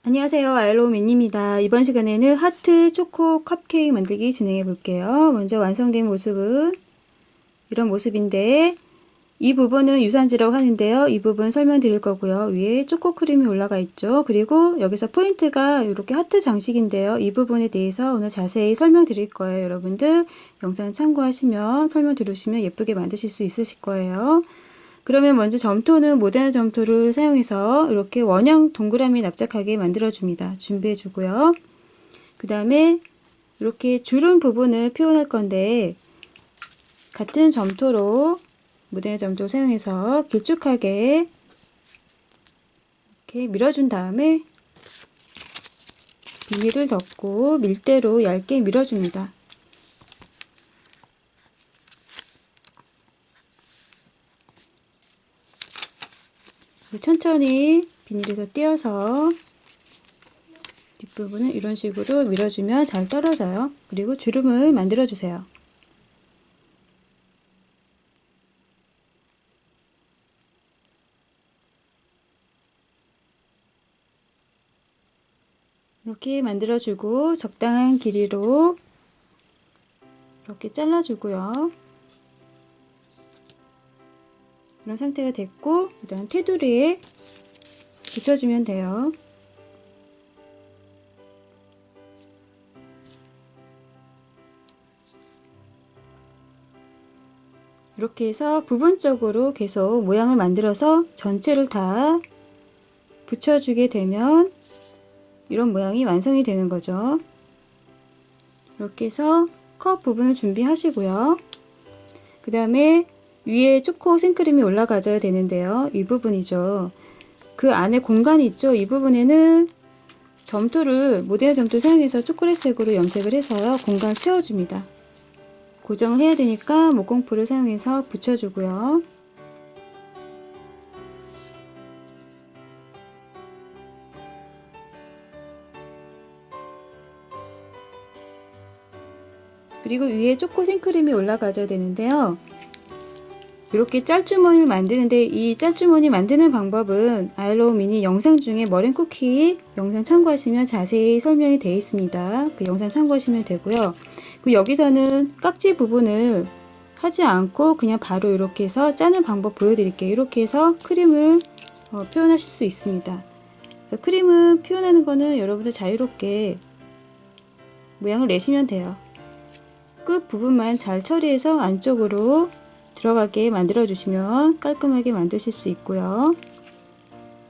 안녕하세요. 아이로우민입니다. 이번 시간에는 하트 초코 컵케이크 만들기 진행해 볼게요. 먼저 완성된 모습은 이런 모습인데 이 부분은 유산지라고 하는데요. 이 부분 설명드릴 거고요. 위에 초코 크림이 올라가 있죠. 그리고 여기서 포인트가 이렇게 하트 장식인데요. 이 부분에 대해서 오늘 자세히 설명드릴 거예요. 여러분들 영상 참고하시면 설명 들으시면 예쁘게 만드실 수 있으실 거예요. 그러면 먼저 점토는 모데나 점토를 사용해서 이렇게 원형 동그라미 납작하게 만들어 줍니다. 준비해 주고요. 그 다음에 이렇게 주름 부분을 표현할 건데 같은 점토로 모데나 점토를 사용해서 길쭉하게 이렇게 밀어준 다음에 비닐을 덮고 밀대로 얇게 밀어줍니다. 천천히 비닐에서 떼어서 뒷부분을 이런 식으로 밀어주면 잘 떨어져요. 그리고 주름을 만들어 주세요. 이렇게 만들어 주고 적당한 길이로 이렇게 잘라 주고요. 이런 상태가 됐고 그 다음 테두리에 붙여주면 돼요. 이렇게 해서 부분적으로 계속 모양을 만들어서 전체를 다 붙여주게 되면 이런 모양이 완성이 되는 거죠. 이렇게 해서 컵 부분을 준비하시고요. 그 다음에 위에 초코 생크림이 올라가줘야 되는데요. 이 부분이죠. 그 안에 공간이 있죠. 이 부분에는 점토를 모데나 점토 사용해서 초콜릿색으로 염색을 해서요. 공간을 채워줍니다. 고정을 해야 되니까 목공풀을 사용해서 붙여주고요. 그리고 위에 초코 생크림이 올라가줘야 되는데요. 이렇게 짤주머니를 만드는데 이 짤주머니 만드는 방법은 아이로우 미니 영상 중에 머랭 쿠키 영상 참고하시면 자세히 설명이 되어 있습니다. 그 영상 참고하시면 되고요. 그리고 여기서는 깍지 부분을 하지 않고 그냥 바로 이렇게 해서 짜는 방법 보여드릴게요. 이렇게 해서 크림을 표현하실 수 있습니다. 그래서 크림을 표현하는 거는 여러분들 자유롭게 모양을 내시면 돼요. 끝 부분만 잘 처리해서 안쪽으로 들어가게 만들어 주시면 깔끔하게 만드실 수 있고요.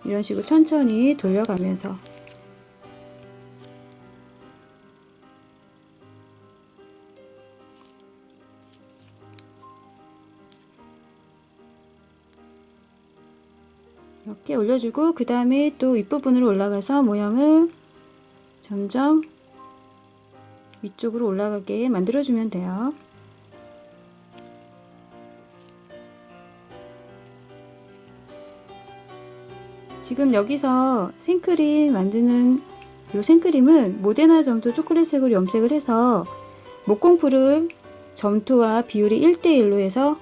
이런 식으로 천천히 돌려가면서 이렇게 올려주고 그 다음에 또 윗부분으로 올라가서 모양을 점점 위쪽으로 올라가게 만들어 주면 돼요. 지금 여기서 생크림 만드는 이 생크림은 모데나 점토 초콜릿색으로 염색을 해서 목공풀을 점토와 비율이 1:1로 해서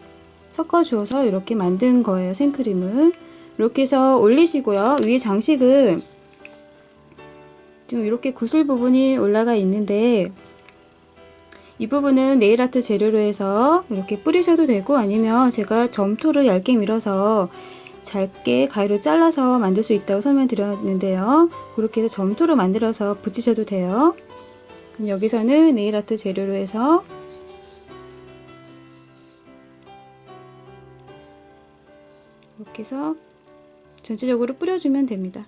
섞어 주어서 이렇게 만든 거예요. 생크림은 이렇게 해서 올리시고요. 위에 장식은 좀 이렇게 구슬 부분이 올라가 있는데 이 부분은 네일아트 재료로 해서 이렇게 뿌리셔도 되고 아니면 제가 점토를 얇게 밀어서 짧게 가위로 잘라서 만들 수 있다고 설명드렸는데요. 그렇게 해서 점토로 만들어서 붙이셔도 돼요. 그럼 여기서는 네일아트 재료로 해서 이렇게 해서 전체적으로 뿌려주면 됩니다.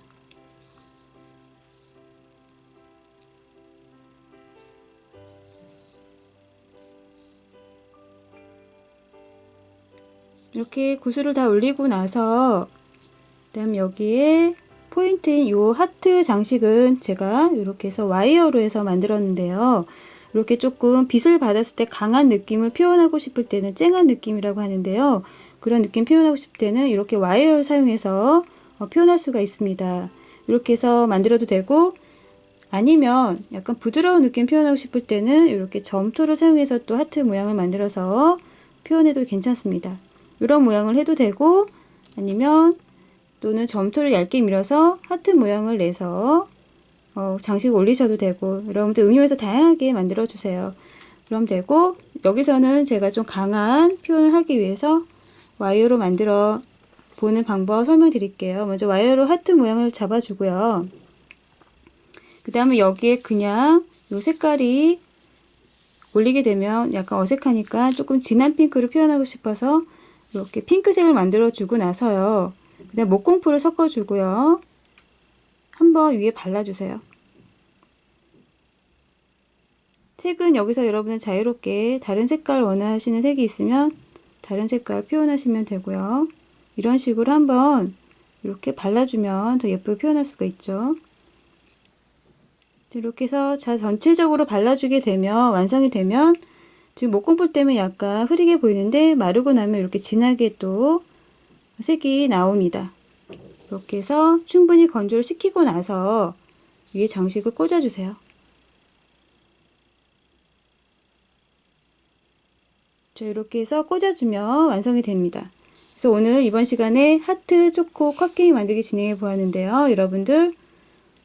이렇게 구슬을 다 올리고 나서 그다음 여기에 포인트인 요 하트 장식은 제가 이렇게 해서 와이어로 해서 만들었는데요. 이렇게 조금 빛을 받았을 때 강한 느낌을 표현하고 싶을 때는 쨍한 느낌이라고 하는데요. 그런 느낌 표현하고 싶을 때는 이렇게 와이어를 사용해서 표현할 수가 있습니다. 이렇게 해서 만들어도 되고 아니면 약간 부드러운 느낌 표현하고 싶을 때는 이렇게 점토를 사용해서 또 하트 모양을 만들어서 표현해도 괜찮습니다. 이런 모양을 해도 되고 아니면 또는 점토를 얇게 밀어서 하트 모양을 내서 장식 올리셔도 되고, 여러분들 응용해서 다양하게 만들어 주세요. 그럼 되고, 여기서는 제가 좀 강한 표현을 하기 위해서 와이어로 만들어 보는 방법 설명드릴게요. 먼저 와이어로 하트 모양을 잡아주고요. 그 다음에 여기에 그냥 요 색깔이 올리게 되면 약간 어색하니까 조금 진한 핑크로 표현하고 싶어서 이렇게 핑크색을 만들어 주고 나서요. 그 다음 목공풀을 섞어 주고요. 한번 위에 발라주세요. 색은 여기서 여러분은 자유롭게 다른 색깔 원하시는 색이 있으면 다른 색깔 표현하시면 되고요. 이런 식으로 한번 이렇게 발라주면 더 예쁘게 표현할 수가 있죠. 이렇게 해서 전체적으로 발라주게 되면 완성이 되면 지금 목공풀 때문에 약간 흐리게 보이는데 마르고 나면 이렇게 진하게 또 색이 나옵니다. 이렇게 해서 충분히 건조를 시키고 나서 위에 장식을 꽂아주세요. 자, 이렇게 해서 꽂아주면 완성이 됩니다. 그래서 오늘 이번 시간에 하트 초코 컵케이크 만들기 진행해 보았는데요. 여러분들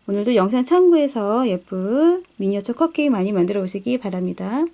오늘도 영상 참고해서 예쁜 미니어처 컵케이크 많이 만들어 보시기 바랍니다.